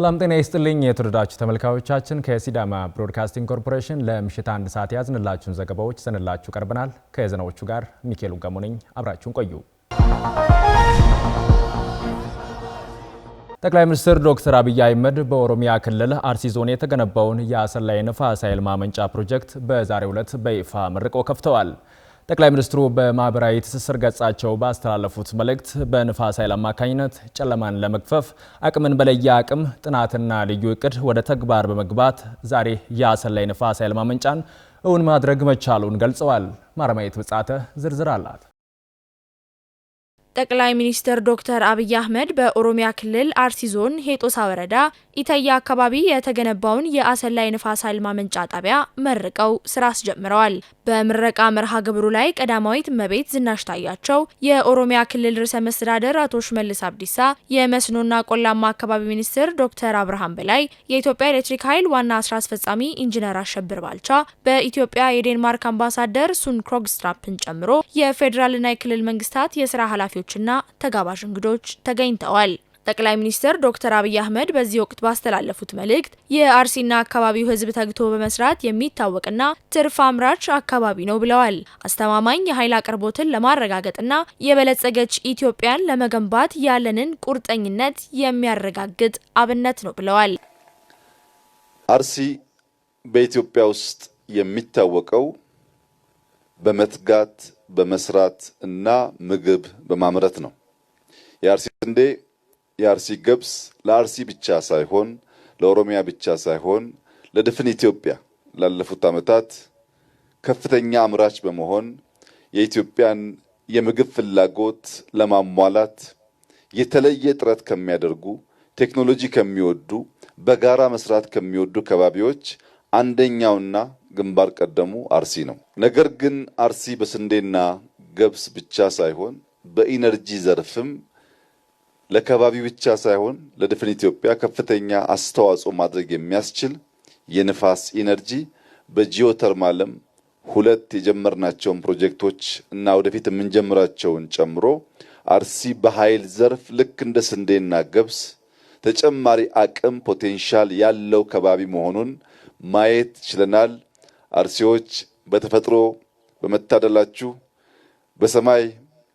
ሰላም ጤና ይስጥልኝ የተወደዳችሁ ተመልካቾቻችን ከሲዳማ ብሮድካስቲንግ ኮርፖሬሽን ለምሽት 1 ሰዓት ያዝንላችሁን ዘገባዎች ሰነላችሁ ቀርበናል። ከዜናዎቹ ጋር ሚካኤል ገሙ ነኝ። አብራችሁን ቆዩ። ጠቅላይ ሚኒስትር ዶክተር አብይ አህመድ በኦሮሚያ ክልል አርሲ ዞን የተገነባውን የአሰላ የንፋስ ኃይል ማመንጫ ፕሮጀክት በዛሬው ዕለት በይፋ መርቀው ከፍተዋል። ጠቅላይ ሚኒስትሩ በማህበራዊ ትስስር ገጻቸው ባስተላለፉት መልእክት በንፋስ ኃይል አማካኝነት ጨለማን ለመግፈፍ አቅምን በለየ አቅም ጥናትና ልዩ እቅድ ወደ ተግባር በመግባት ዛሬ የአሰላ የንፋስ ኃይል ማመንጫን እውን ማድረግ መቻሉን ገልጸዋል። ማረማየት ብጻተ ዝርዝር አላት። ጠቅላይ ሚኒስትር ዶክተር አብይ አህመድ በኦሮሚያ ክልል አርሲ ዞን ሄጦሳ ወረዳ ኢተያ አካባቢ የተገነባውን የአሰላ የንፋስ ኃይል ማመንጫ ጣቢያ መርቀው ስራ አስጀምረዋል። በምረቃ መርሃ ግብሩ ላይ ቀዳማዊት እመቤት ዝናሽ ታያቸው፣ የኦሮሚያ ክልል ርዕሰ መስተዳድር አቶ ሽመልስ አብዲሳ፣ የመስኖና ቆላማ አካባቢ ሚኒስትር ዶክተር አብርሃም በላይ፣ የኢትዮጵያ ኤሌክትሪክ ኃይል ዋና ስራ አስፈጻሚ ኢንጂነር አሸብር ባልቻ፣ በኢትዮጵያ የዴንማርክ አምባሳደር ሱን ክሮግስትራፕን ጨምሮ የፌዴራልና የክልል መንግስታት የስራ ኃላፊዎችና ተጋባዥ እንግዶች ተገኝተዋል። ጠቅላይ ሚኒስትር ዶክተር አብይ አህመድ በዚህ ወቅት ባስተላለፉት መልእክት የአርሲና አካባቢው ህዝብ ተግቶ በመስራት የሚታወቅና ትርፍ አምራች አካባቢ ነው ብለዋል። አስተማማኝ የኃይል አቅርቦትን ለማረጋገጥና የበለጸገች ኢትዮጵያን ለመገንባት ያለንን ቁርጠኝነት የሚያረጋግጥ አብነት ነው ብለዋል። አርሲ በኢትዮጵያ ውስጥ የሚታወቀው በመትጋት በመስራት እና ምግብ በማምረት ነው። የአርሲ ስንዴ የአርሲ ገብስ ለአርሲ ብቻ ሳይሆን ለኦሮሚያ ብቻ ሳይሆን ለድፍን ኢትዮጵያ ላለፉት ዓመታት ከፍተኛ አምራች በመሆን የኢትዮጵያን የምግብ ፍላጎት ለማሟላት የተለየ ጥረት ከሚያደርጉ ቴክኖሎጂ ከሚወዱ በጋራ መስራት ከሚወዱ ከባቢዎች አንደኛውና ግንባር ቀደሙ አርሲ ነው። ነገር ግን አርሲ በስንዴና ገብስ ብቻ ሳይሆን በኢነርጂ ዘርፍም ለከባቢ ብቻ ሳይሆን ለድፍን ኢትዮጵያ ከፍተኛ አስተዋጽኦ ማድረግ የሚያስችል የንፋስ ኢነርጂ በጂኦተርማልም 2 የጀመርናቸውን ፕሮጀክቶች እና ወደፊት የምንጀምራቸውን ጨምሮ አርሲ በኃይል ዘርፍ ልክ እንደ ስንዴና ገብስ ተጨማሪ አቅም ፖቴንሻል ያለው ከባቢ መሆኑን ማየት ችለናል። አርሲዎች በተፈጥሮ በመታደላችሁ በሰማይ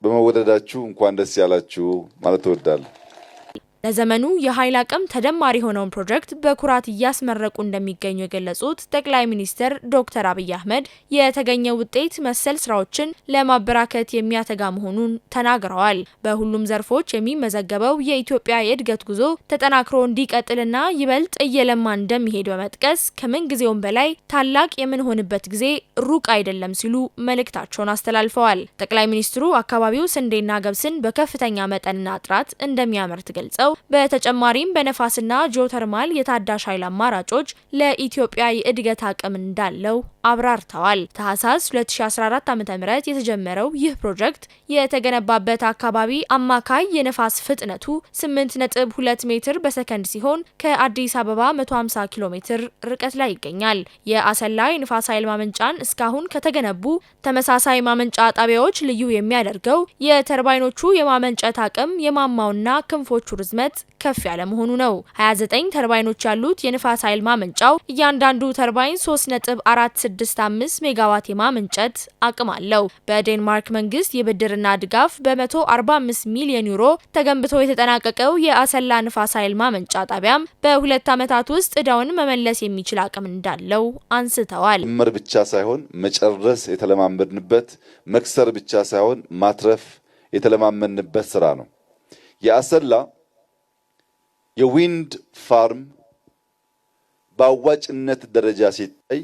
በመወደዳችሁ እንኳን ደስ ያላችሁ ማለት እወዳለሁ። ለዘመኑ የኃይል አቅም ተደማሪ የሆነውን ፕሮጀክት በኩራት እያስመረቁ እንደሚገኙ የገለጹት ጠቅላይ ሚኒስትር ዶክተር አብይ አህመድ የተገኘው ውጤት መሰል ስራዎችን ለማበራከት የሚያተጋ መሆኑን ተናግረዋል። በሁሉም ዘርፎች የሚመዘገበው የኢትዮጵያ የእድገት ጉዞ ተጠናክሮ እንዲቀጥልና ይበልጥ እየለማ እንደሚሄድ በመጥቀስ ከምንጊዜውም በላይ ታላቅ የምንሆንበት ጊዜ ሩቅ አይደለም ሲሉ መልእክታቸውን አስተላልፈዋል። ጠቅላይ ሚኒስትሩ አካባቢው ስንዴና ገብስን በከፍተኛ መጠንና ጥራት እንደሚያመርት ገልጸው በተጨማሪም በነፋስና ጂኦተርማል የታዳሽ ኃይል አማራጮች ለኢትዮጵያ የእድገት አቅም እንዳለው አብራርተዋል። ታህሳስ 2014 ዓ.ም የተጀመረው ይህ ፕሮጀክት የተገነባበት አካባቢ አማካይ የነፋስ ፍጥነቱ 8.2 ሜትር በሰከንድ ሲሆን ከአዲስ አበባ 150 ኪሎ ሜትር ርቀት ላይ ይገኛል። የአሰላ የንፋስ ኃይል ማመንጫን እስካሁን ከተገነቡ ተመሳሳይ ማመንጫ ጣቢያዎች ልዩ የሚያደርገው የተርባይኖቹ የማመንጨት አቅም የማማውና ክንፎቹ ርዝመት ከፍ ያለ መሆኑ ነው። 29 ተርባይኖች ያሉት የንፋስ ኃይል ማመንጫው እያንዳንዱ ተርባይን 3.465 ሜጋዋት የማመንጨት አቅም አለው። በዴንማርክ መንግስት የብድርና ድጋፍ በ145 ሚሊዮን ዩሮ ተገንብቶ የተጠናቀቀው የአሰላ ንፋስ ኃይል ማመንጫ ጣቢያም በ2 ዓመታት ውስጥ ዕዳውን መመለስ የሚችል አቅም እንዳለው አንስተዋል። መር ብቻ ሳይሆን መጨረስ የተለማመድንበት፣ መክሰር ብቻ ሳይሆን ማትረፍ የተለማመድንበት ስራ ነው። የአሰላ የዊንድ ፋርም በአዋጭነት ደረጃ ሲታይ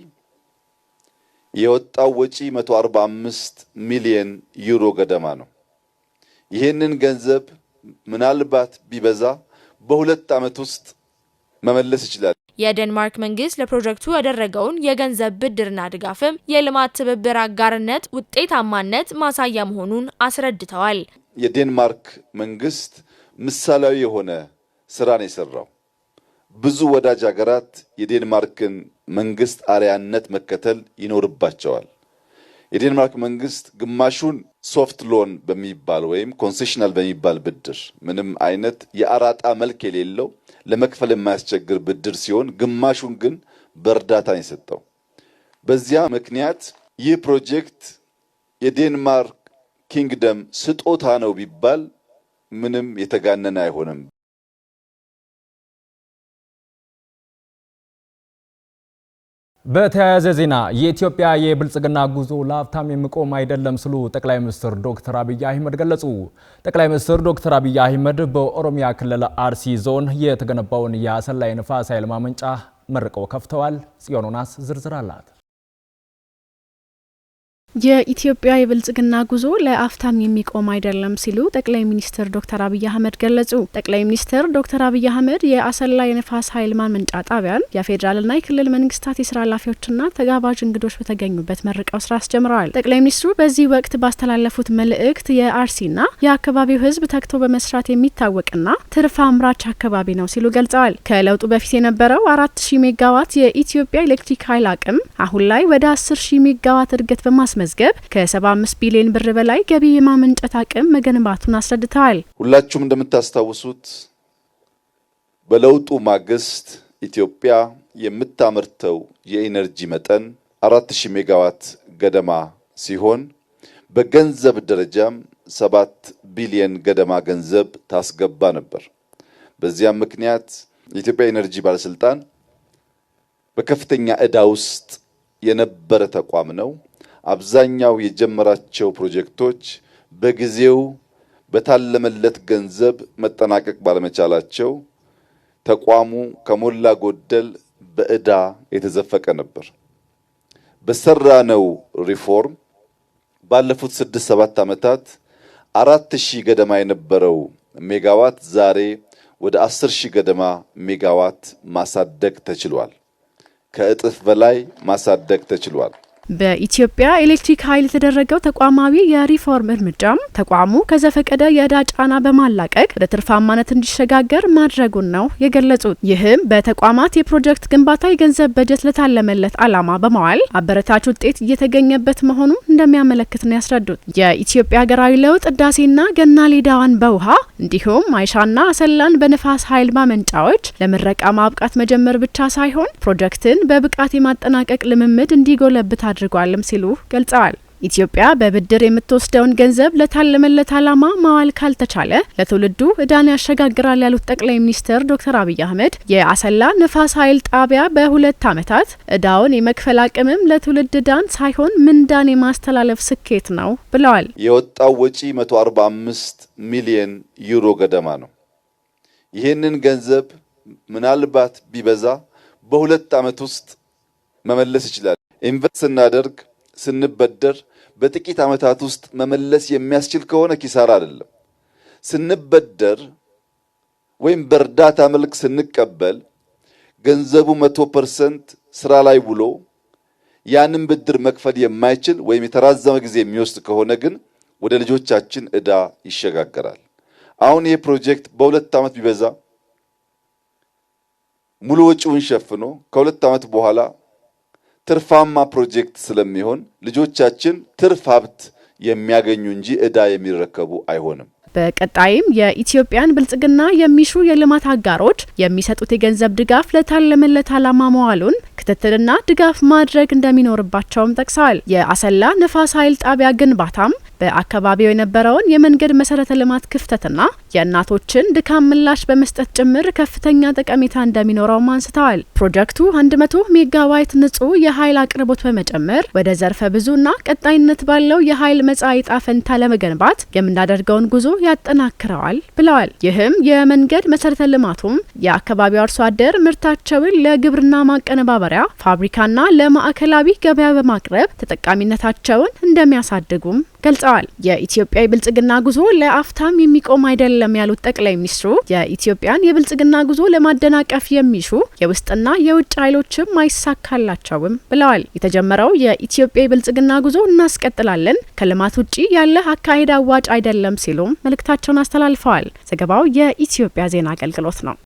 የወጣው ወጪ 145 ሚሊዮን ዩሮ ገደማ ነው። ይህንን ገንዘብ ምናልባት ቢበዛ በ2 ዓመት ውስጥ መመለስ ይችላል። የዴንማርክ መንግስት ለፕሮጀክቱ ያደረገውን የገንዘብ ብድርና ድጋፍም የልማት ትብብር አጋርነት ውጤታማነት ማሳያ መሆኑን አስረድተዋል። የዴንማርክ መንግስት ምሳሌያዊ የሆነ ስራን የሰራው ብዙ ወዳጅ ሀገራት የዴንማርክን መንግስት አርአያነት መከተል ይኖርባቸዋል። የዴንማርክ መንግስት ግማሹን ሶፍት ሎን በሚባል ወይም ኮንሴሽናል በሚባል ብድር ምንም አይነት የአራጣ መልክ የሌለው ለመክፈል የማያስቸግር ብድር ሲሆን ግማሹን ግን በእርዳታ ነው የሰጠው። በዚያ ምክንያት ይህ ፕሮጀክት የዴንማርክ ኪንግደም ስጦታ ነው ቢባል ምንም የተጋነነ አይሆንም። በተያያዘ ዜና የኢትዮጵያ የብልጽግና ጉዞ ለአፍታም የሚቆም አይደለም ሲሉ ጠቅላይ ሚኒስትር ዶክተር አብይ አህመድ ገለጹ። ጠቅላይ ሚኒስትር ዶክተር አብይ አህመድ በኦሮሚያ ክልል አርሲ ዞን የተገነባውን የአሰላ የንፋስ ኃይል ማመንጫ መርቀው ከፍተዋል። ጽዮን ዮናስ ዝርዝር አላት። የኢትዮጵያ የብልጽግና ጉዞ ለአፍታም የሚቆም አይደለም ሲሉ ጠቅላይ ሚኒስትር ዶክተር አብይ አህመድ ገለጹ። ጠቅላይ ሚኒስትር ዶክተር አብይ አህመድ የአሰላ የንፋስ ኃይል ማመንጫ ጣቢያን የፌዴራልና የክልል መንግስታት የስራ ኃላፊዎችና ተጋባዥ እንግዶች በተገኙበት መርቀው ስራ አስጀምረዋል። ጠቅላይ ሚኒስትሩ በዚህ ወቅት ባስተላለፉት መልእክት የአርሲና የአካባቢው ሕዝብ ተግቶ በመስራት የሚታወቅና ትርፍ አምራች አካባቢ ነው ሲሉ ገልጸዋል። ከለውጡ በፊት የነበረው 4000 ሜጋዋት የኢትዮጵያ ኤሌክትሪክ ኃይል አቅም አሁን ላይ ወደ 10000 ሜጋዋት እድገት በማስመዝገብ ከ75 ቢሊዮን ብር በላይ ገቢ የማመንጨት አቅም መገንባቱን አስረድተዋል። ሁላችሁም እንደምታስታውሱት በለውጡ ማግስት ኢትዮጵያ የምታመርተው የኢነርጂ መጠን 4000 ሜጋዋት ገደማ ሲሆን በገንዘብ ደረጃም 7 ቢሊዮን ገደማ ገንዘብ ታስገባ ነበር። በዚያም ምክንያት የኢትዮጵያ ኢነርጂ ባለስልጣን በከፍተኛ ዕዳ ውስጥ የነበረ ተቋም ነው። አብዛኛው የጀመራቸው ፕሮጀክቶች በጊዜው በታለመለት ገንዘብ መጠናቀቅ ባለመቻላቸው ተቋሙ ከሞላ ጎደል በዕዳ የተዘፈቀ ነበር። በሰራነው ሪፎርም ባለፉት 6-7 ዓመታት 4000 ገደማ የነበረው ሜጋዋት ዛሬ ወደ 10000 ገደማ ሜጋዋት ማሳደግ ተችሏል። ከእጥፍ በላይ ማሳደግ ተችሏል። በኢትዮጵያ ኤሌክትሪክ ኃይል የተደረገው ተቋማዊ የሪፎርም እርምጃም ተቋሙ ከዘፈቀደ የዕዳ ጫና በማላቀቅ ወደ ትርፋማነት እንዲሸጋገር ማድረጉን ነው የገለጹት። ይህም በተቋማት የፕሮጀክት ግንባታ የገንዘብ በጀት ለታለመለት ዓላማ በማዋል አበረታች ውጤት እየተገኘበት መሆኑን እንደሚያመለክት ነው ያስረዱት። የኢትዮጵያ ሀገራዊ ለውጥ ህዳሴና ገናሌ ዳዋን በውሃ እንዲሁም አይሻና አሰላን በንፋስ ኃይል ማመንጫዎች ለምረቃ ማብቃት መጀመር ብቻ ሳይሆን ፕሮጀክትን በብቃት የማጠናቀቅ ልምምድ እንዲጎለብት አድርጓልም ሲሉ ገልጸዋል። ኢትዮጵያ በብድር የምትወስደውን ገንዘብ ለታለመለት ዓላማ ማዋል ካልተቻለ ለትውልዱ ዕዳን ያሸጋግራል ያሉት ጠቅላይ ሚኒስትር ዶክተር አብይ አህመድ የአሰላ ንፋስ ኃይል ጣቢያ በ2 ዓመታት ዕዳውን የመክፈል አቅምም ለትውልድ ዕዳን ሳይሆን ምንዳን የማስተላለፍ ስኬት ነው ብለዋል። የወጣው ወጪ 145 ሚሊዮን ዩሮ ገደማ ነው። ይህንን ገንዘብ ምናልባት ቢበዛ በ2 ዓመት ውስጥ መመለስ ይችላል። ኢንቨስት ስናደርግ ስንበደር በጥቂት ዓመታት ውስጥ መመለስ የሚያስችል ከሆነ ኪሳራ አይደለም። ስንበደር ወይም በእርዳታ መልክ ስንቀበል ገንዘቡ 100% ስራ ላይ ውሎ ያንን ብድር መክፈል የማይችል ወይም የተራዘመ ጊዜ የሚወስድ ከሆነ ግን ወደ ልጆቻችን ዕዳ ይሸጋገራል። አሁን ይህ ፕሮጀክት በ2 ዓመት ቢበዛ ሙሉ ወጪውን ሸፍኖ ከ2 ዓመት በኋላ ትርፋማ ፕሮጀክት ስለሚሆን ልጆቻችን ትርፍ ሀብት የሚያገኙ እንጂ ዕዳ የሚረከቡ አይሆንም። በቀጣይም የኢትዮጵያን ብልጽግና የሚሹ የልማት አጋሮች የሚሰጡት የገንዘብ ድጋፍ ለታለመለት ዓላማ መዋሉን ክትትልና ድጋፍ ማድረግ እንደሚኖርባቸውም ጠቅሰዋል። የአሰላ ንፋስ ኃይል ጣቢያ ግንባታም በአካባቢው የነበረውን የመንገድ መሰረተ ልማት ክፍተትና የእናቶችን ድካም ምላሽ በመስጠት ጭምር ከፍተኛ ጠቀሜታ እንደሚኖረውም አንስተዋል። ፕሮጀክቱ 100 ሜጋዋት ንጹህ የኃይል አቅርቦት በመጨመር ወደ ዘርፈ ብዙና ቀጣይነት ባለው የኃይል መጻኢ ዕጣ ፈንታ ለመገንባት የምናደርገውን ጉዞ ያጠናክረዋል ብለዋል። ይህም የመንገድ መሰረተ ልማቱም የአካባቢው አርሶ አደር ምርታቸውን ለግብርና ማቀነባበሪያ ፋብሪካና ለማዕከላዊ ገበያ በማቅረብ ተጠቃሚነታቸውን እንደሚያሳድጉም ገልጸዋል። የኢትዮጵያ የብልጽግና ጉዞ ለአፍታም የሚቆም አይደለም ያሉት ጠቅላይ ሚኒስትሩ የኢትዮጵያን የብልጽግና ጉዞ ለማደናቀፍ የሚሹ የውስጥና የውጭ ኃይሎችም አይሳካላቸውም ብለዋል። የተጀመረው የኢትዮጵያ የብልጽግና ጉዞ እናስቀጥላለን፣ ከልማት ውጪ ያለ አካሄድ አዋጭ አይደለም ሲሉም መልእክታቸውን አስተላልፈዋል። ዘገባው የኢትዮጵያ ዜና አገልግሎት ነው።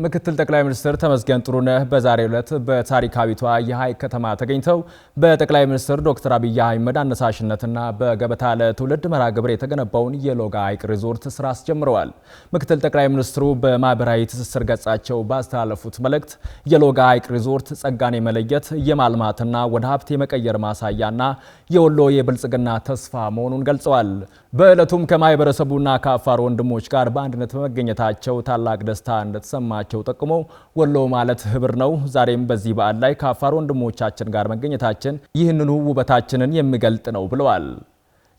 ምክትል ጠቅላይ ሚኒስትር ተመስገን ጥሩነህ በዛሬው ዕለት በታሪካዊቷ የሐይቅ ከተማ ተገኝተው በጠቅላይ ሚኒስትር ዶክተር አብይ አህመድ አነሳሽነትና በገበታ ለትውልድ መርሃ ግብር የተገነባውን የሎጋ ሐይቅ ሪዞርት ስራ አስጀምረዋል። ምክትል ጠቅላይ ሚኒስትሩ በማህበራዊ ትስስር ገጻቸው ባስተላለፉት መልእክት የሎጋ ሐይቅ ሪዞርት ጸጋን የመለየት የማልማትና ወደ ሀብት የመቀየር ማሳያና የወሎ የብልጽግና ተስፋ መሆኑን ገልጸዋል። በዕለቱም ከማህበረሰቡና ከአፋር ወንድሞች ጋር በአንድነት በመገኘታቸው ታላቅ ደስታ እንደተሰማቸው ጠቁመው ወሎ ማለት ህብር ነው። ዛሬም በዚህ በዓል ላይ ከአፋር ወንድሞቻችን ጋር መገኘታችን ይህንኑ ውበታችንን የሚገልጥ ነው ብለዋል።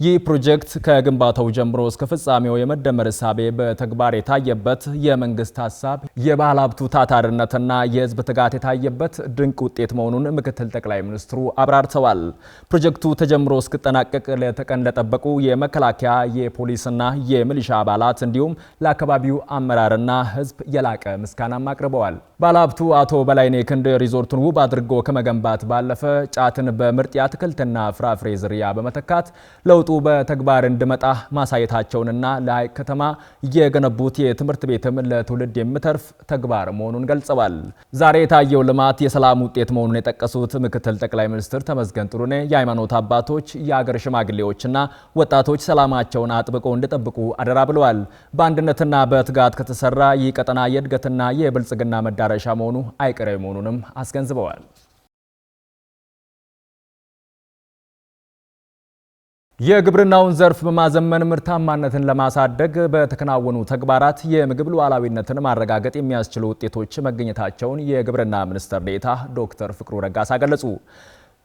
ይህ ፕሮጀክት ከግንባታው ጀምሮ እስከ ፍጻሜው የመደመር እሳቤ በተግባር የታየበት የመንግስት ሀሳብ የባህል ሀብቱ ታታሪነትና የህዝብ ትጋት የታየበት ድንቅ ውጤት መሆኑን ምክትል ጠቅላይ ሚኒስትሩ አብራርተዋል። ፕሮጀክቱ ተጀምሮ እስኪጠናቀቅ ለተቀን ለጠበቁ የመከላከያ የፖሊስና የሚሊሻ አባላት እንዲሁም ለአካባቢው አመራርና ህዝብ የላቀ ምስጋናም አቅርበዋል። ባለሀብቱ አቶ በላይነህ ክንድ ሪዞርቱን ውብ አድርጎ ከመገንባት ባለፈ ጫትን በምርጥ የአትክልትና ፍራፍሬ ዝርያ በመተካት ለውጡ በተግባር እንዲመጣ ማሳየታቸውንና ለሐይቅ ከተማ የገነቡት የትምህርት ቤትም ለትውልድ የሚተርፍ ተግባር መሆኑን ገልጸዋል። ዛሬ የታየው ልማት የሰላም ውጤት መሆኑን የጠቀሱት ምክትል ጠቅላይ ሚኒስትር ተመስገን ጥሩነህ የሃይማኖት አባቶች፣ የሀገር ሽማግሌዎችና ወጣቶች ሰላማቸውን አጥብቀው እንዲጠብቁ አደራ ብለዋል። በአንድነትና በትጋት ከተሰራ ይህ ቀጠና የእድገትና የብልጽግና መዳረሻ መሆኑ አይቀሬ መሆኑንም አስገንዝበዋል። የግብርናውን ዘርፍ በማዘመን ምርታማነትን ለማሳደግ በተከናወኑ ተግባራት የምግብ ሉዓላዊነትን ማረጋገጥ የሚያስችሉ ውጤቶች መገኘታቸውን የግብርና ሚኒስትር ዴኤታ ዶክተር ፍቅሩ ረጋሳ ገለጹ።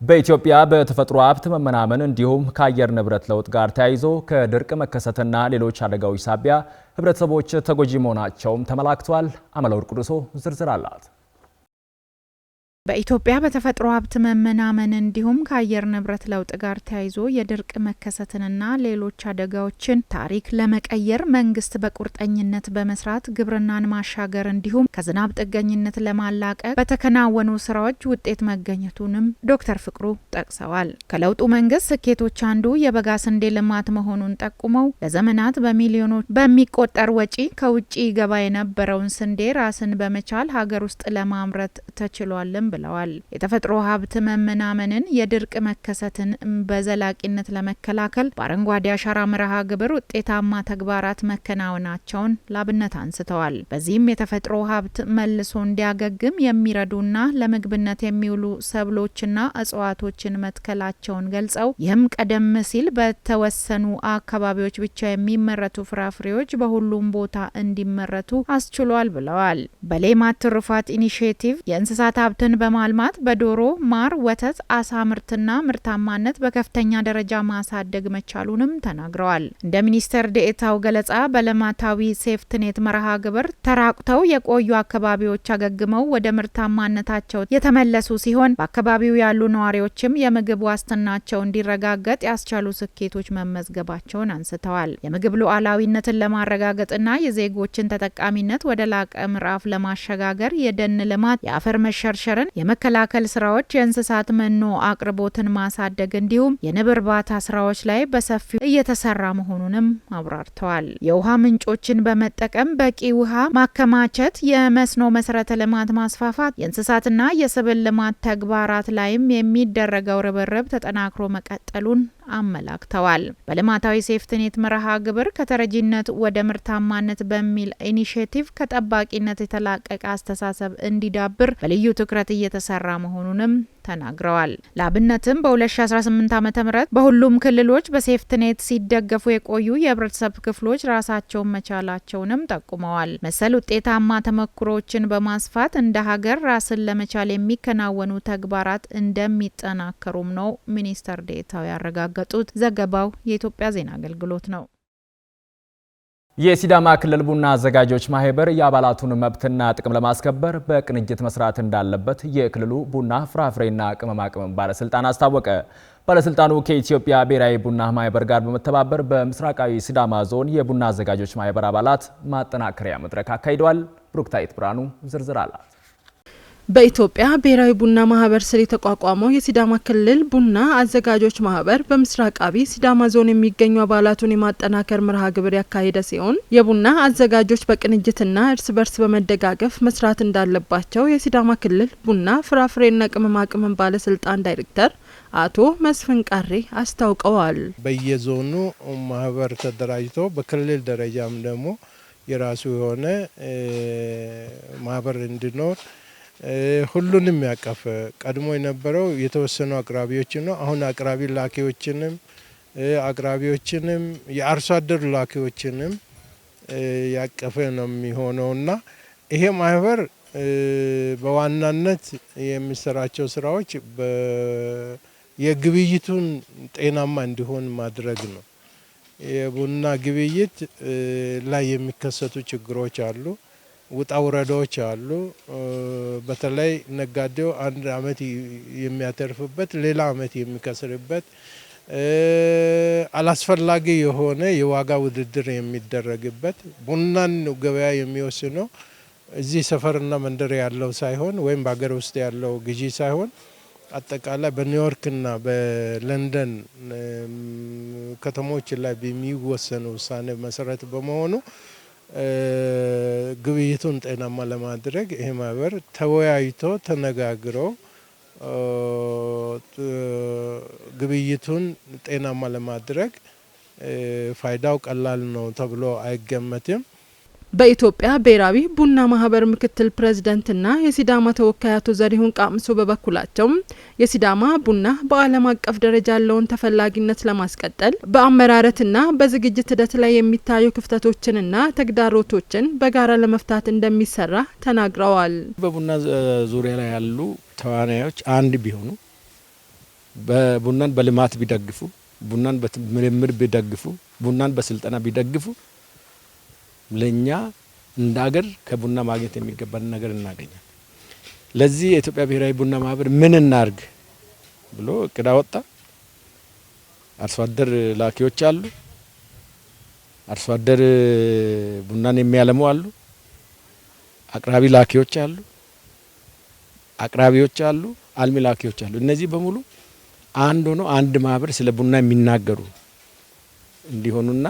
በኢትዮጵያ በተፈጥሮ ሀብት መመናመን እንዲሁም ከአየር ንብረት ለውጥ ጋር ተያይዞ ከድርቅ መከሰትና ሌሎች አደጋዎች ሳቢያ ህብረተሰቦች ተጎጂ መሆናቸውም ተመላክቷል። አመለወርቅ ቅዱሶ ዝርዝር አላት። በኢትዮጵያ በተፈጥሮ ሀብት መመናመን እንዲሁም ከአየር ንብረት ለውጥ ጋር ተያይዞ የድርቅ መከሰትንና ሌሎች አደጋዎችን ታሪክ ለመቀየር መንግስት በቁርጠኝነት በመስራት ግብርናን ማሻገር እንዲሁም ከዝናብ ጥገኝነት ለማላቀቅ በተከናወኑ ስራዎች ውጤት መገኘቱንም ዶክተር ፍቅሩ ጠቅሰዋል። ከለውጡ መንግስት ስኬቶች አንዱ የበጋ ስንዴ ልማት መሆኑን ጠቁመው ለዘመናት በሚሊዮኖች በሚቆጠር ወጪ ከውጭ ገባ የነበረውን ስንዴ ራስን በመቻል ሀገር ውስጥ ለማምረት ተችሏልም ብለዋል። የተፈጥሮ ሀብት መመናመንን፣ የድርቅ መከሰትን በዘላቂነት ለመከላከል በአረንጓዴ አሻራ መርሃ ግብር ውጤታማ ተግባራት መከናወናቸውን ላብነት አንስተዋል። በዚህም የተፈጥሮ ሀብት መልሶ እንዲያገግም የሚረዱና ለምግብነት የሚውሉ ሰብሎችና እጽዋቶችን መትከላቸውን ገልጸው ይህም ቀደም ሲል በተወሰኑ አካባቢዎች ብቻ የሚመረቱ ፍራፍሬዎች በሁሉም ቦታ እንዲመረቱ አስችሏል ብለዋል። በሌማት ትሩፋት ኢኒሼቲቭ የእንስሳት ሀብትን በማልማት በዶሮ፣ ማር፣ ወተት፣ አሳ ምርትና ምርታማነት በከፍተኛ ደረጃ ማሳደግ መቻሉንም ተናግረዋል። እንደ ሚኒስትር ዴኤታው ገለጻ በልማታዊ ሴፍትኔት መርሃ ግብር ተራቁተው የቆዩ አካባቢዎች አገግመው ወደ ምርታማነታቸው የተመለሱ ሲሆን በአካባቢው ያሉ ነዋሪዎችም የምግብ ዋስትናቸው እንዲረጋገጥ ያስቻሉ ስኬቶች መመዝገባቸውን አንስተዋል። የምግብ ሉዓላዊነትን ለማረጋገጥና የዜጎችን ተጠቃሚነት ወደ ላቀ ምዕራፍ ለማሸጋገር የደን ልማት፣ የአፈር መሸርሸርን የመከላከል ስራዎች፣ የእንስሳት መኖ አቅርቦትን ማሳደግ እንዲሁም የንብ እርባታ ስራዎች ላይ በሰፊው እየተሰራ መሆኑንም አብራርተዋል። የውሃ ምንጮችን በመጠቀም በቂ ውሃ ማከማቸት፣ የመስኖ መሰረተ ልማት ማስፋፋት፣ የእንስሳትና የሰብል ልማት ተግባራት ላይም የሚደረገው ርብርብ ተጠናክሮ መቀጠሉን አመላክተዋል። በልማታዊ ሴፍትኔት መርሃ ግብር ከተረጂነት ወደ ምርታማነት በሚል ኢኒሼቲቭ ከጠባቂነት የተላቀቀ አስተሳሰብ እንዲዳብር በልዩ ትኩረት እየተሰራ መሆኑንም ተናግረዋል። ለአብነትም በ2018 ዓ.ም በሁሉም ክልሎች በሴፍትኔት ሲደገፉ የቆዩ የህብረተሰብ ክፍሎች ራሳቸውን መቻላቸውንም ጠቁመዋል። መሰል ውጤታማ ተሞክሮችን በማስፋት እንደ ሀገር ራስን ለመቻል የሚከናወኑ ተግባራት እንደሚጠናከሩም ነው ሚኒስትር ዴኤታው ያረጋገጡት። ዘገባው የኢትዮጵያ ዜና አገልግሎት ነው። የሲዳማ ክልል ቡና አዘጋጆች ማህበር የአባላቱን መብትና ጥቅም ለማስከበር በቅንጅት መስራት እንዳለበት የክልሉ ቡና ፍራፍሬና ቅመማ ቅመም ባለስልጣን አስታወቀ። ባለስልጣኑ ከኢትዮጵያ ብሔራዊ ቡና ማህበር ጋር በመተባበር በምስራቃዊ ሲዳማ ዞን የቡና አዘጋጆች ማህበር አባላት ማጠናከሪያ መድረክ አካሂደዋል። ብሩክታይት ብርሃኑ ዝርዝር አላት። በኢትዮጵያ ብሔራዊ ቡና ማህበር ስር የተቋቋመው የሲዳማ ክልል ቡና አዘጋጆች ማህበር በምስራቃዊ ሲዳማ ዞን የሚገኙ አባላቱን የማጠናከር መርሃ ግብር ያካሄደ ሲሆን የቡና አዘጋጆች በቅንጅትና እርስ በርስ በመደጋገፍ መስራት እንዳለባቸው የሲዳማ ክልል ቡና ፍራፍሬና ቅመማ ቅመም ባለስልጣን ዳይሬክተር አቶ መስፍን ቃሬ አስታውቀዋል። በየዞኑ ማህበር ተደራጅቶ በክልል ደረጃም ደግሞ የራሱ የሆነ ማህበር እንዲኖር ሁሉንም ያቀፈ ቀድሞ የነበረው የተወሰኑ አቅራቢዎችን ነው። አሁን አቅራቢ ላኪዎችንም የአርሶ አደር ላኪዎችንም ያቀፈ ነው የሚሆነውና ይሄ ማህበር በዋናነት የሚሰራቸው ስራዎች የግብይቱን ጤናማ እንዲሆን ማድረግ ነው። የቡና ግብይት ላይ የሚከሰቱ ችግሮች አሉ፣ ውጣ ውረዶች አሉ። በተለይ ነጋዴው አንድ አመት የሚያተርፍበት ሌላ አመት የሚከስርበት አላስፈላጊ የሆነ የዋጋ ውድድር የሚደረግበት ቡናን ገበያ የሚወስነው እዚህ ሰፈርና መንደር ያለው ሳይሆን ወይም በሀገር ውስጥ ያለው ግዢ ሳይሆን አጠቃላይ በኒውዮርክና በለንደን ከተሞች ላይ በሚወሰኑ ውሳኔ መሰረት በመሆኑ ግብይቱን ጤናማ ለማድረግ ይሄ ማህበር ተወያይቶ ተነጋግሮ ግብይቱን ጤናማ ለማድረግ ፋይዳው ቀላል ነው ተብሎ አይገመትም። በኢትዮጵያ ብሔራዊ ቡና ማህበር ምክትል ፕሬዝዳንትና የሲዳማ ተወካይ አቶ ዘሪሁን ቃምሶ በበኩላቸው የሲዳማ ቡና በዓለም አቀፍ ደረጃ ያለውን ተፈላጊነት ለማስቀጠል በአመራረትና በዝግጅት ሂደት ላይ የሚታዩ ክፍተቶችንና ተግዳሮቶችን በጋራ ለመፍታት እንደሚሰራ ተናግረዋል። በቡና ዙሪያ ላይ ያሉ ተዋናዮች አንድ ቢሆኑ በቡናን በልማት ቢደግፉ፣ ቡናን በምርምር ቢደግፉ፣ ቡናን በስልጠና ቢደግፉ ለኛ እንደ ሀገር ከቡና ማግኘት የሚገባን ነገር እናገኛለን። ለዚህ የኢትዮጵያ ብሔራዊ ቡና ማህበር ምን እናርግ ብሎ እቅድ አወጣ። አርሶ አደር ላኪዎች አሉ፣ አርሶ አደር ቡናን የሚያለሙ አሉ፣ አቅራቢ ላኪዎች አሉ፣ አቅራቢዎች አሉ፣ አልሚ ላኪዎች አሉ። እነዚህ በሙሉ አንድ ሆኖ አንድ ማህበር ስለ ቡና የሚናገሩ እንዲሆኑና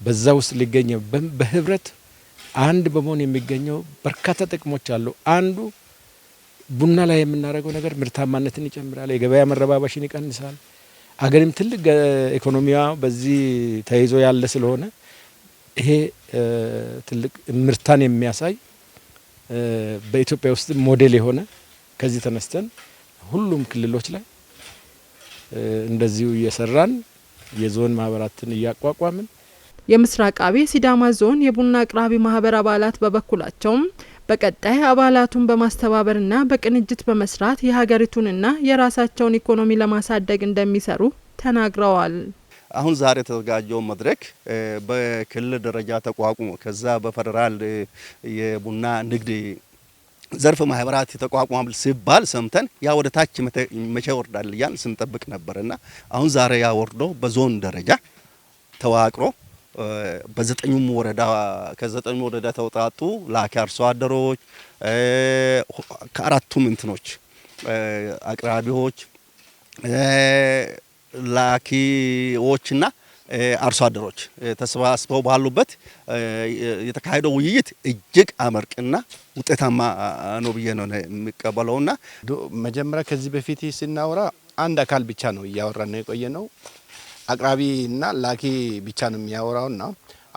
በዛ ውስጥ ሊገኘው በህብረት አንድ በመሆን የሚገኘው በርካታ ጥቅሞች አሉ። አንዱ ቡና ላይ የምናደርገው ነገር ምርታማነትን ይጨምራል፣ የገበያ መረባበሽን ይቀንሳል። አገርም ትልቅ ኢኮኖሚያ በዚህ ተይዞ ያለ ስለሆነ ይሄ ትልቅ ምርታን የሚያሳይ በኢትዮጵያ ውስጥ ሞዴል የሆነ ከዚህ ተነስተን ሁሉም ክልሎች ላይ እንደዚሁ እየሰራን የዞን ማህበራትን እያቋቋምን የምስራቃዊ ሲዳማ ዞን የቡና አቅራቢ ማህበር አባላት በበኩላቸው በቀጣይ አባላቱን በማስተባበርና በቅንጅት በመስራት የሀገሪቱንና የራሳቸውን ኢኮኖሚ ለማሳደግ እንደሚሰሩ ተናግረዋል። አሁን ዛሬ የተዘጋጀው መድረክ በክልል ደረጃ ተቋቁሞ ከዛ በፌደራል የቡና ንግድ ዘርፍ ማህበራት ተቋቁሟል ሲባል ሰምተን ያ ወደ ታች መቼ ወርዳል ያን ስንጠብቅ ነበርና አሁን ዛሬ ያ ወርዶ በዞን ደረጃ ተዋቅሮ በዘጠኙም ወረዳ ከዘጠኙ ወረዳ ተውጣጡ ላኪ አርሶ አደሮች ከአራቱም እንትኖች አቅራቢዎች ላኪዎችና አርሶ አደሮች ተሰባስበው ባሉበት የተካሄደው ውይይት እጅግ አመርቅና ውጤታማ ነው ብዬ ነው የሚቀበለውና መጀመሪያ ከዚህ በፊት ስናወራ አንድ አካል ብቻ ነው እያወራን ነው የቆየ ነው። አቅራቢና ላኪ ብቻ ነው የሚያወራውና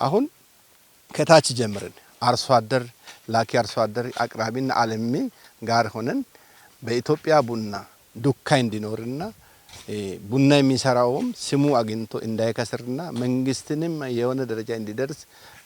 አሁን ከታች ጀምረን አርሶ አደር ላኪ አርሶ አደር አቅራቢና አለሚ ጋር ሆነን በኢትዮጵያ ቡና ዱካ እንዲኖርና ቡና የሚሰራውም ስሙ አግኝቶ እንዳይከስርና መንግስትንም የሆነ ደረጃ እንዲደርስ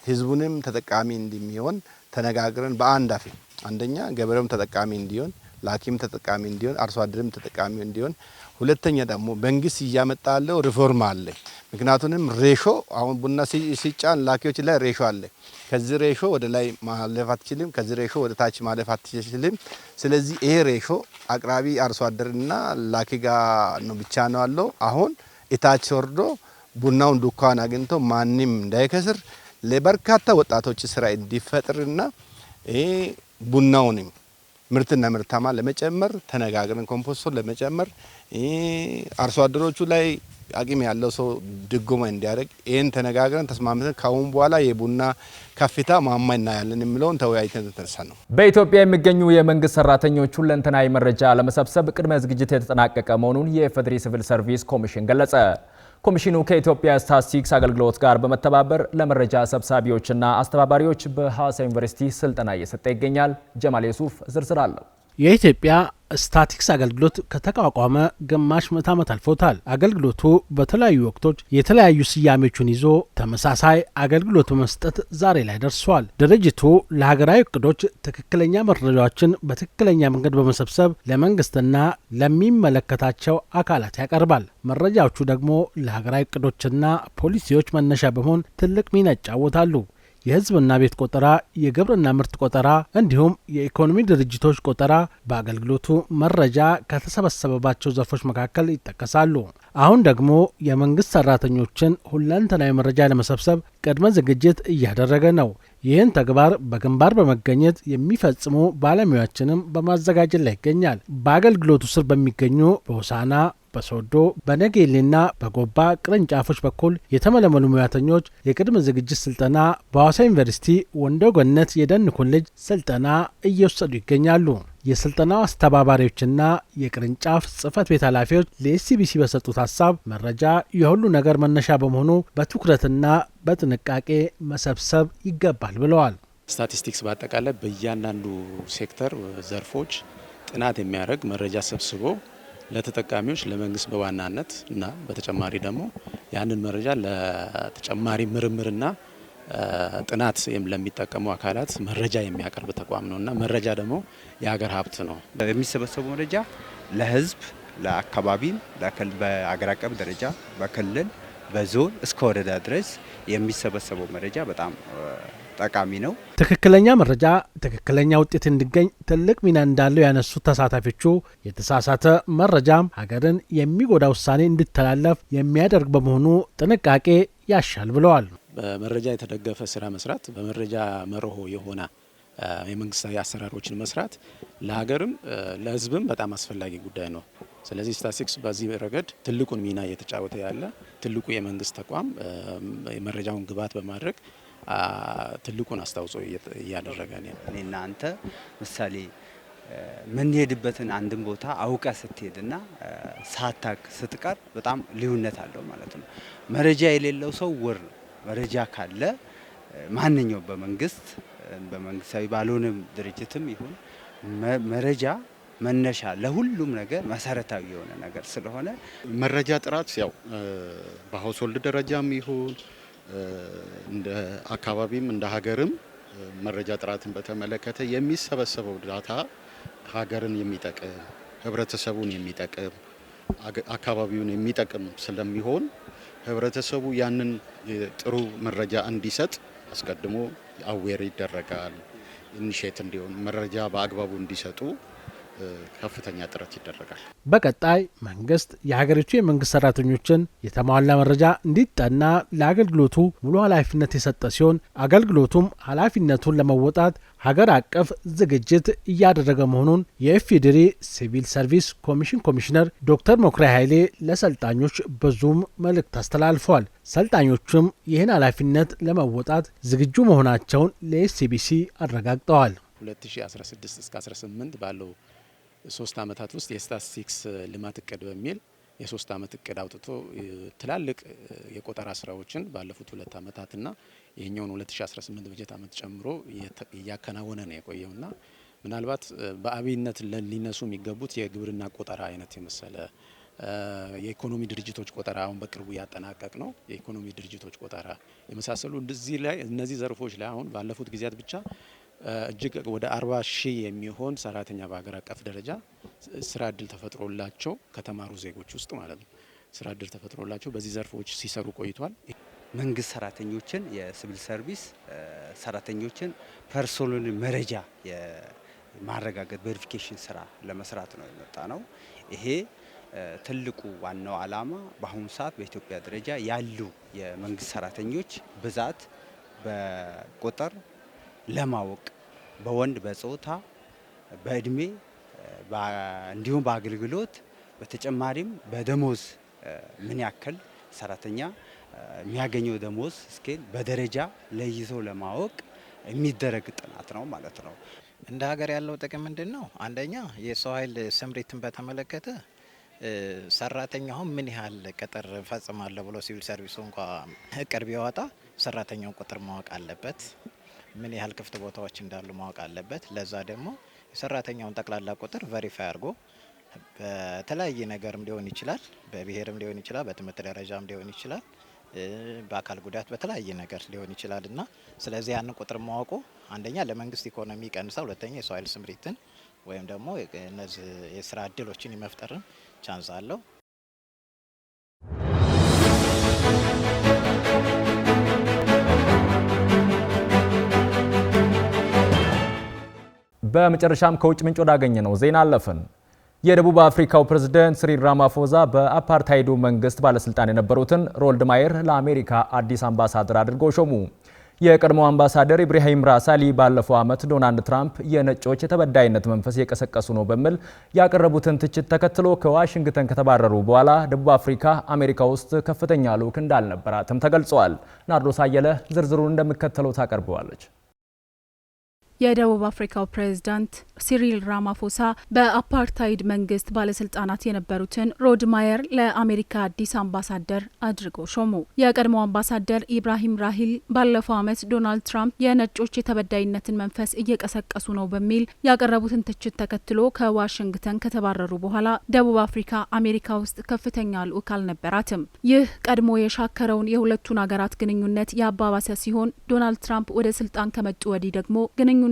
ህዝቡንም ተጠቃሚ እንደሚሆን ተነጋግረን በአንድ አፍ አንደኛ ገበሬውም ተጠቃሚ እንዲሆን ላኪም ተጠቃሚ እንዲሆን አርሶ አደርም ተጠቃሚ እንዲሆን ሁለተኛ ደግሞ መንግስት እያመጣለው ሪፎርም አለ። ምክንያቱም ሬሾ አሁን ቡና ሲጫን ላኪዎች ላይ ሬሾ አለ። ከዚህ ሬሾ ወደ ላይ ማለፍ አትችልም፣ ከዚህ ሬሾ ወደ ታች ማለፍ አትችልም። ስለዚህ ይሄ ሬሾ አቅራቢ አርሶ አደርና ላኪ ጋር ነው ብቻ ነው ያለው። አሁን እታች ወርዶ ቡናውን ዱካን አግኝቶ ማንም እንዳይከስር ለበርካታ ወጣቶች ስራ እንዲፈጥርና ይሄ ቡናውንም ምርትና ምርታማ ለመጨመር ተነጋግረን ኮምፖስቶን ለመጨመር አርሶ አደሮቹ ላይ አቅም ያለው ሰው ድጎማ እንዲያደርግ ይሄን ተነጋግረን ተስማምተን ካሁን በኋላ የቡና ከፍታ ማማ እናያለን የሚለውን ተወያይተን ተነሳን ነው። በኢትዮጵያ የሚገኙ የመንግስት ሰራተኞች ሁለንተናዊ መረጃ ለመሰብሰብ ቅድመ ዝግጅት የተጠናቀቀ መሆኑን የፌዴራል ሲቪል ሰርቪስ ኮሚሽን ገለጸ። ኮሚሽኑ ከኢትዮጵያ ስታቲስቲክስ አገልግሎት ጋር በመተባበር ለመረጃ ሰብሳቢዎችና አስተባባሪዎች በሐዋሳ ዩኒቨርሲቲ ስልጠና እየሰጠ ይገኛል። ጀማል ዩሱፍ ዝርዝር አለው። የኢትዮጵያ ስታቲስቲክስ አገልግሎት ከተቋቋመ ግማሽ ምዕተ ዓመት አልፎታል። አገልግሎቱ በተለያዩ ወቅቶች የተለያዩ ስያሜዎችን ይዞ ተመሳሳይ አገልግሎት በመስጠት ዛሬ ላይ ደርሷል። ድርጅቱ ለሀገራዊ እቅዶች ትክክለኛ መረጃዎችን በትክክለኛ መንገድ በመሰብሰብ ለመንግስትና ለሚመለከታቸው አካላት ያቀርባል። መረጃዎቹ ደግሞ ለሀገራዊ እቅዶችና ፖሊሲዎች መነሻ በመሆን ትልቅ ሚና ይጫወታሉ። የህዝብና ቤት ቆጠራ፣ የግብርና ምርት ቆጠራ እንዲሁም የኢኮኖሚ ድርጅቶች ቆጠራ በአገልግሎቱ መረጃ ከተሰበሰበባቸው ዘርፎች መካከል ይጠቀሳሉ። አሁን ደግሞ የመንግስት ሰራተኞችን ሁለንተናዊ መረጃ ለመሰብሰብ ቅድመ ዝግጅት እያደረገ ነው። ይህን ተግባር በግንባር በመገኘት የሚፈጽሙ ባለሙያዎችንም በማዘጋጀት ላይ ይገኛል። በአገልግሎቱ ስር በሚገኙ በሆሳና፣ በሶዶ፣ በነጌሌና በጎባ ቅርንጫፎች በኩል የተመለመሉ ሙያተኞች የቅድመ ዝግጅት ስልጠና በሐዋሳ ዩኒቨርሲቲ ወንዶ ገነት የደን ኮሌጅ ስልጠና እየወሰዱ ይገኛሉ። የስልጠናው አስተባባሪዎችና የቅርንጫፍ ጽህፈት ቤት ኃላፊዎች ለኤስቢሲ በሰጡት ሀሳብ መረጃ የሁሉ ነገር መነሻ በመሆኑ በትኩረትና በጥንቃቄ መሰብሰብ ይገባል ብለዋል። ስታቲስቲክስ በአጠቃላይ በእያንዳንዱ ሴክተር ዘርፎች ጥናት የሚያደርግ መረጃ ሰብስቦ ለተጠቃሚዎች ለመንግስት በዋናነት እና በተጨማሪ ደግሞ ያንን መረጃ ለተጨማሪ ምርምርና ጥናት ለሚጠቀሙ አካላት መረጃ የሚያቀርብ ተቋም ነውና መረጃ ደግሞ የሀገር ሀብት ነው። የሚሰበሰበው መረጃ ለህዝብ፣ ለአካባቢም፣ በአገር አቀፍ ደረጃ በክልል በዞን እስከ ወረዳ ድረስ የሚሰበሰበው መረጃ በጣም ጠቃሚ ነው። ትክክለኛ መረጃ ትክክለኛ ውጤት እንዲገኝ ትልቅ ሚና እንዳለው ያነሱት ተሳታፊዎቹ የተሳሳተ መረጃም ሀገርን የሚጎዳ ውሳኔ እንዲተላለፍ የሚያደርግ በመሆኑ ጥንቃቄ ያሻል ብለዋል። በመረጃ የተደገፈ ስራ መስራት፣ በመረጃ መርሆ የሆነ የመንግስታዊ አሰራሮችን መስራት ለሀገርም ለህዝብም በጣም አስፈላጊ ጉዳይ ነው። ስለዚህ ስታቲስቲክስ በዚህ ረገድ ትልቁን ሚና እየተጫወተ ያለ ትልቁ የመንግስት ተቋም የመረጃውን ግብዓት በማድረግ ትልቁን አስተዋጽኦ እያደረገ ነው። እኔና አንተ ምሳሌ ምንሄድበትን አንድን ቦታ አውቀ ስትሄድና ሳታክ ስትቀር በጣም ልዩነት አለው ማለት ነው። መረጃ የሌለው ሰው ውር ነው። መረጃ ካለ ማንኛው በመንግስታዊ ባልሆነም ድርጅትም ይሁን መረጃ መነሻ ለሁሉም ነገር መሰረታዊ የሆነ ነገር ስለሆነ መረጃ ጥራት ያው በሀውስሆልድ ደረጃም ይሁን እንደ አካባቢም እንደ ሀገርም መረጃ ጥራትን በተመለከተ የሚሰበሰበው ዳታ ሀገርን የሚጠቅም ህብረተሰቡን የሚጠቅም አካባቢውን የሚጠቅም ስለሚሆን ህብረተሰቡ ያንን ጥሩ መረጃ እንዲሰጥ አስቀድሞ አዌር ይደረጋል። ኢኒሼት እንዲሆን መረጃ በአግባቡ እንዲሰጡ ከፍተኛ ጥረት ይደረጋል። በቀጣይ መንግስት የሀገሪቱ የመንግስት ሰራተኞችን የተሟላ መረጃ እንዲጠና ለአገልግሎቱ ሙሉ ኃላፊነት የሰጠ ሲሆን አገልግሎቱም ኃላፊነቱን ለመወጣት ሀገር አቀፍ ዝግጅት እያደረገ መሆኑን የኢፌዴሪ ሲቪል ሰርቪስ ኮሚሽን ኮሚሽነር ዶክተር መኩሪያ ኃይሌ ለሰልጣኞች በዙም መልእክት አስተላልፈዋል። ሰልጣኞቹም ይህን ኃላፊነት ለመወጣት ዝግጁ መሆናቸውን ለኤስቢሲ አረጋግጠዋል። 2016 እስከ 18 ባለው 3 አመታት ውስጥ የስታቲስቲክስ ልማት እቅድ በሚል የ3 አመት እቅድ አውጥቶ ትላልቅ የቆጠራ ስራዎችን ባለፉት 2 አመታትና ይሄኛውን 2018 በጀት አመት ጨምሮ እያከናወነ ነው የቆየውና ምናልባት በአብይነት ሊነሱ የሚገቡት የግብርና ቆጠራ አይነት የመሰለ የኢኮኖሚ ድርጅቶች ቆጠራ አሁን በቅርቡ ያጠናቀቅ ነው። የኢኮኖሚ ድርጅቶች ቆጠራ የመሳሰሉ እነዚህ ዘርፎች ላይ አሁን ባለፉት ጊዜያት ብቻ እጅግ ወደ 40 ሺህ የሚሆን ሰራተኛ በሀገር አቀፍ ደረጃ ስራ እድል ተፈጥሮላቸው ከተማሩ ዜጎች ውስጥ ማለት ነው ስራ እድል ተፈጥሮላቸው በዚህ ዘርፎች ሲሰሩ ቆይቷል። መንግስት ሰራተኞችን የሲቪል ሰርቪስ ሰራተኞችን ፐርሶናል መረጃ የማረጋገጥ ቬሪፊኬሽን ስራ ለመስራት ነው የመጣ ነው። ይሄ ትልቁ ዋናው ዓላማ በአሁኑ ሰዓት በኢትዮጵያ ደረጃ ያሉ የመንግስት ሰራተኞች ብዛት በቁጥር ለማወቅ በወንድ በጾታ በእድሜ እንዲሁም በአገልግሎት በተጨማሪም በደሞዝ ምን ያክል ሰራተኛ የሚያገኘው ደሞዝ ስኬል በደረጃ ለይቶ ለማወቅ የሚደረግ ጥናት ነው ማለት ነው። እንደ ሀገር ያለው ጥቅም ምንድነው? አንደኛ የሰው ኃይል ስምሪትን በተመለከተ ሰራተኛው ምን ያህል ቅጥር ፈጽማለሁ ብሎ ሲቪል ሰርቪሱ እንኳን እቅድ ቢያወጣ ሰራተኛው ቁጥር ማወቅ አለበት። ምን ያህል ክፍት ቦታዎች እንዳሉ ማወቅ አለበት። ለዛ ደግሞ የሰራተኛውን ጠቅላላ ቁጥር ቬሪፋይ አድርጎ በተለያየ ነገርም ሊሆን ይችላል፣ በብሔርም ሊሆን ይችላል፣ በትምህርት ደረጃም ሊሆን ይችላል፣ በአካል ጉዳት በተለያየ ነገር ሊሆን ይችላልና ስለዚህ ያን ቁጥር ማወቁ አንደኛ ለመንግስት ኢኮኖሚ ይቀንሳል፣ ሁለተኛ የሰው ኃይል ስምሪትን ወይም ደግሞ እነዚህ የስራ እድሎችን የመፍጠርን ቻንስ አለው። በመጨረሻም ከውጭ ምንጭ ወዳገኘ ነው ዜና አለፍን። የደቡብ አፍሪካው ፕሬዝዳንት ሲሪል ራማፎዛ በአፓርታይዱ መንግስት ባለስልጣን የነበሩትን ሮልድ ማየር ለአሜሪካ አዲስ አምባሳደር አድርገው ሾሙ። የቀድሞው አምባሳደር ኢብራሂም ራሳሊ ባለፈው ዓመት ዶናልድ ትራምፕ የነጮች የተበዳይነት መንፈስ የቀሰቀሱ ነው በሚል ያቀረቡትን ትችት ተከትሎ ከዋሽንግተን ከተባረሩ በኋላ ደቡብ አፍሪካ አሜሪካ ውስጥ ከፍተኛ ልዑክ እንዳልነበራትም ተገልጿል። ናርዶስ አየለ ዝርዝሩን እንደሚከተለው ታቀርበዋለች። የደቡብ አፍሪካው ፕሬዝዳንት ሲሪል ራማፎሳ በአፓርታይድ መንግስት ባለስልጣናት የነበሩትን ሮድ ማየር ለአሜሪካ አዲስ አምባሳደር አድርገው ሾሙ። የቀድሞው አምባሳደር ኢብራሂም ራሂል ባለፈው ዓመት ዶናልድ ትራምፕ የነጮች የተበዳይነትን መንፈስ እየቀሰቀሱ ነው በሚል ያቀረቡትን ትችት ተከትሎ ከዋሽንግተን ከተባረሩ በኋላ ደቡብ አፍሪካ አሜሪካ ውስጥ ከፍተኛ ልዑክ አልነበራትም። ይህ ቀድሞ የሻከረውን የሁለቱን ሀገራት ግንኙነት ያባባሰ ሲሆን ዶናልድ ትራምፕ ወደ ስልጣን ከመጡ ወዲህ ደግሞ ግንኙነታቸው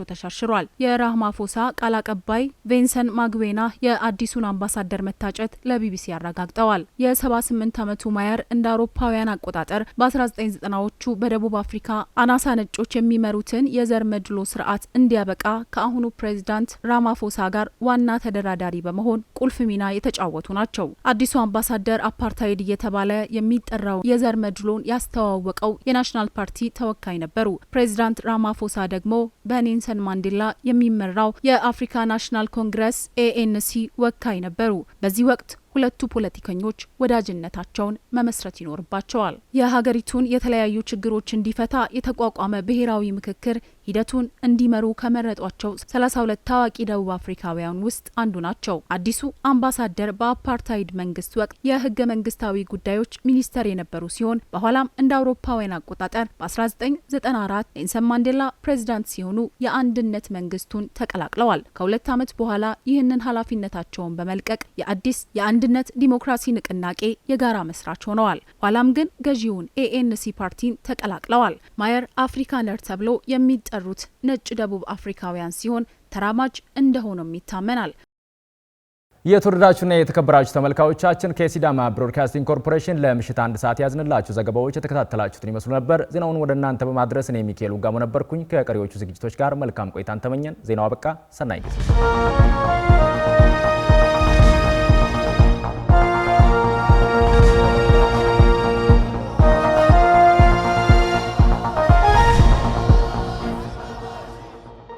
ተሻሽሯል። የራማፎሳ ቃል አቀባይ ቬንሰን ማግዌና የአዲሱን አምባሳደር መታጨት ለቢቢሲ ያረጋግጠዋል። የ78 ዓመቱ ማየር እንደ አውሮፓውያን አቆጣጠር በ1990ዎቹ በደቡብ አፍሪካ አናሳ ነጮች የሚመሩትን የዘር መድሎ ስርዓት እንዲያበቃ ከአሁኑ ፕሬዝዳንት ራማፎሳ ጋር ዋና ተደራዳሪ በመሆን ቁልፍ ሚና የተጫወቱ ናቸው። አዲሱ አምባሳደር አፓርታይድ እየተባለ የሚጠራው የዘር መድሎን ያስተዋወቀው የናሽናል ፓርቲ ተወካይ ነበሩ። ፕሬዝዳንት ራማፎሳ ደግሞ በኔልሰን ማንዴላ የሚመራው የአፍሪካ ናሽናል ኮንግረስ ANC ወካይ ነበሩ። በዚህ ወቅት ሁለቱ ፖለቲከኞች ወዳጅነታቸውን መመስረት ይኖርባቸዋል። የሀገሪቱን የተለያዩ ችግሮች እንዲፈታ የተቋቋመ ብሔራዊ ምክክር ሂደቱን እንዲመሩ ከመረጧቸው 32 ታዋቂ ደቡብ አፍሪካውያን ውስጥ አንዱ ናቸው። አዲሱ አምባሳደር በአፓርታይድ መንግስት ወቅት የህገ መንግስታዊ ጉዳዮች ሚኒስተር የነበሩ ሲሆን በኋላም እንደ አውሮፓውያን አቆጣጠር በ1994 ኔልሰን ማንዴላ ፕሬዝዳንት ሲሆኑ የአንድነት መንግስቱን ተቀላቅለዋል። ከ2 ዓመት በኋላ ይህንን ኃላፊነታቸውን በመልቀቅ የአዲስ የአንድነት ዲሞክራሲ ንቅናቄ የጋራ መስራች ሆነዋል። ኋላም ግን ገዢውን ANC ፓርቲን ተቀላቅለዋል። ማየር አፍሪካነር ተብሎ የሚጠሩት ነጭ ደቡብ አፍሪካውያን ሲሆን ተራማጅ እንደሆነም ይታመናል። የተወደዳችሁና የተከበራችሁ ተመልካቾቻችን ከሲዳማ ብሮድካስቲንግ ኮርፖሬሽን ለምሽት 1 ሰዓት ያዝንላችሁ ዘገባዎች የተከታተላችሁትን ይመስሉ ነበር። ዜናውን ወደ እናንተ በማድረስ እኔ ሚካኤል ጋሞ ነበርኩኝ። ከቀሪዎቹ ዝግጅቶች ጋር መልካም ቆይታን ተመኘን። ዜናው አበቃ። ሰናይ ጊዜ